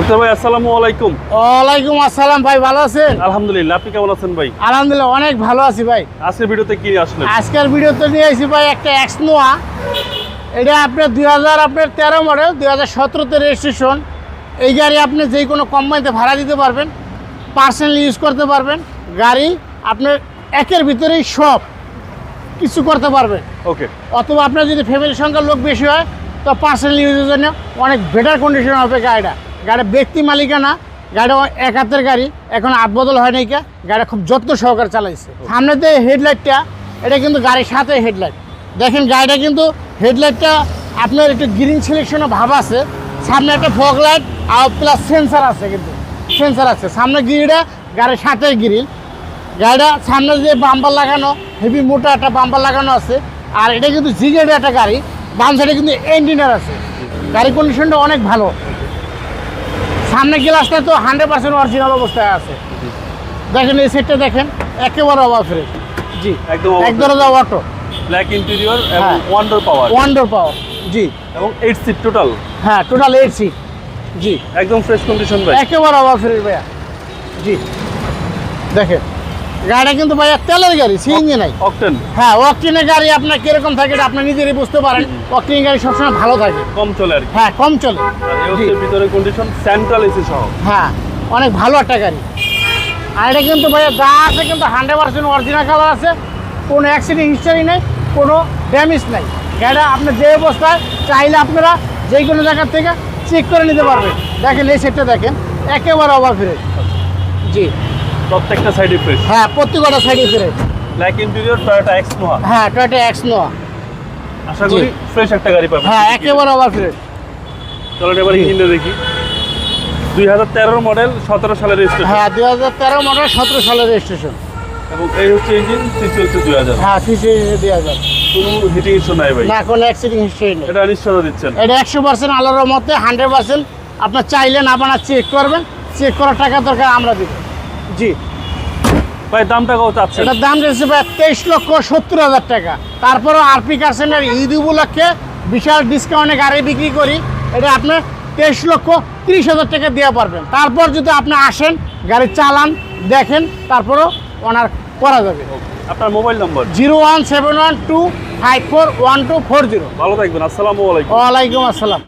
Doctor ভাই আসসালামু আলাইকুম। ওয়ালাইকুম আসসালাম ভাই, ভালো আছেন? আলহামদুলিল্লাহ, আপনি কেমন আছেন ভাই? আলহামদুলিল্লাহ অনেক ভালো আছি ভাই। আজকের ভিডিওতে কি নিয়ে আসলেন? আজকের ভিডিওতে নিয়ে আসি ভাই একটা এক্সনোয়া। এটা আপনার 2013 মডেল, 2017তে রেজিস্ট্রেশন। এই গাড়ি আপনি যে কোনো কোম্পানিতে ভাড়া দিতে পারবেন, পার্সোনালি ইউজ করতে পারবেন। গাড়ি আপনার একের ভিতরেই সব কিছু করতে পারবেন। ওকে। অথবা আপনার যদি ফ্যামিলির সংখ্যার লোক বেশি হয় তো পার্সোনাল ইউজের জন্য অনেক বেটার কন্ডিশন হবে গাড়িটা। গাড়িটা ব্যক্তি মালিকানা, গাড়িটা এক হাতের গাড়ি, এখন বদল হয় নাই। গাড়িটা খুব যত্ন সহকারে চালাইছে। সামনেতে হেডলাইটটা, এটা কিন্তু গাড়ির সাথে হেডলাইট। দেখেন গাড়িটা কিন্তু হেডলাইটটা আপনার একটু গ্রিন সিলেকশনও ভাব আছে। সামনে একটা ফগ লাইট আর প্লাস সেন্সার আছে, কিন্তু সেন্সার আছে সামনে। গ্রিলটা গাড়ির সাথে গ্রিল। গাড়িটা সামনে যে বাম্পার লাগানো, হেভি মোটা একটা বাম্পার লাগানো আছে। আর এটা কিন্তু জিগেড একটা গাড়ি, বাম সাইডে কিন্তু ইঞ্জিনিয়ার আছে। গাড়ির কন্ডিশনটা অনেক ভালো। সামনে গ্লাসটা তো 100% অরিজিনাল অবস্থায় আছে। দেখেন এই সেটটা দেখেন, একেবারে অভাব ফ্রেশ। জি, এক দরজা অটো, ব্ল্যাক ইন্টেরিয়র এবং ওয়ান্ডার পাওয়ার। জি, এবং 8 সিট টোটাল। হ্যাঁ, টোটাল 8 সিট। জি, একদম ফ্রেশ কন্ডিশন ভাই, একেবারে অভাব ফ্রেশ ভাইয়া। জি, দেখেন গাড়িটা কিন্তু ভাইয়া তেলের গাড়ি, সিএনজি নাই। অকটেন। হ্যাঁ, অকটেনের গাড়ি আপনার কিরকম থাকে এটা আপনি নিজেরই বুঝতে পারেন। অকটেন গাড়ি সবসময় ভালো থাকে, কম চলে আর কি। হ্যাঁ কম চলে। আর এই হচ্ছে ভিতরে কন্ডিশন, সেন্ট্রাল এসি সহ। হ্যাঁ, অনেক ভালো একটা গাড়ি। আর এটা কিন্তু ভাইয়া যা আছে কিন্তু 100% অরিজিনাল কালার আছে। কোনো অ্যাক্সিডেন্ট হিস্টোরি নেই, কোনো ড্যামেজ নাই। গাড়িটা আপনি যে অবস্থায় চাইলে আপনারা যে কোনো জায়গার থেকে চেক করে নিতে পারবেন। দেখেন এই সেটটা দেখেন, একেবারে ওভার ফ্রেশ। জি, প্রত্যেকটা সাইডে ফ্রেশ। হ্যাঁ, প্রত্যেকটা সাইডে ফ্রেশ। Black interior, Toyota এক্সনোয়া। হ্যাঁ, টয়োটা এক্সনোয়া। আশা করি ফ্রেশ একটা গাড়ি পাবেন। হ্যাঁ, একেবারে ওভার ফ্রেশ। চলেন এবার ইঞ্জিনটা দেখি। 2013 মডেল, 17 সালের রেজিস্ট্রেশন। হ্যাঁ, 2013 মডেল, 17 সালের রেজিস্ট্রেশন। এবং এই হচ্ছে ইঞ্জিন, সিসি হচ্ছে 2000। হ্যাঁ, সিসি 2000। কোনো হিটিং ইস্যু নাই ভাই? না, কোনো অ্যাক্সিডেন্ট হিস্টরি নেই। এটা নিশ্চয়তা দিচ্ছেন? এটা 100% আল্লাহর মতে 100%। আপনার চাইলে না বানা চেক করবেন, চেক করার টাকা দরকার আমরা দিব। জি ভাই, দামটা কত চাচ্ছেন? এটার দাম রয়েছে ভাই 23,70,000 টাকা। তারপরও আরপি কার্সেন্টের ঈদ উপলক্ষে বিশাল ডিসকাউন্টে গাড়ি বিক্রি করি। এটা আপনার 23,30,000 টাকা দেওয়া পারবেন। তারপর যদি আপনি আসেন, গাড়ি চালান, দেখেন, তারপরও অনার করা যাবে। আপনার মোবাইল নম্বর? 01712541240। ভালো থাকবেন, আসসালামু আলাইকুম। ওয়ালাইকুম আসসালাম।